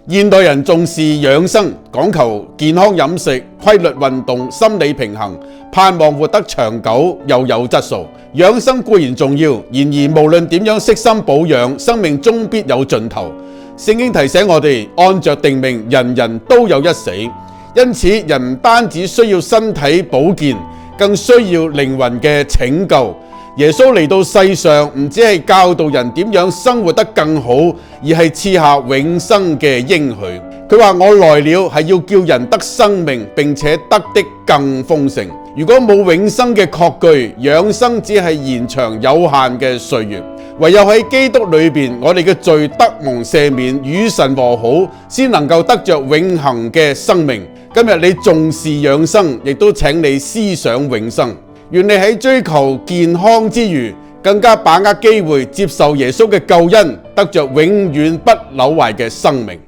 現代人重視養生，講求健康飲食、規律運動、心理平衡，盼望活得長久又有質素。養生固然重要，然而無論點樣悉心保養，生命終必有盡頭。聖經提醒我哋，按着定命，人人都有一死。因此，人唔單止需要身體保健，更需要靈魂嘅拯救。耶穌嚟到世上，唔只係教導人點樣生活得更好，而係賜下永生嘅應許。佢話：我來了係要叫人得生命，並且得的更豐盛。如果冇永生嘅確據，養生只係延長有限嘅歲月。唯有喺基督裏邊，我哋嘅罪得蒙赦免，與神和好，先能夠得着永恆嘅生命。今日你重視養生，亦都請你思想永生。願你喺追求健康之餘，更加把握機會接受耶穌嘅救恩，得着永遠不朽壞嘅生命。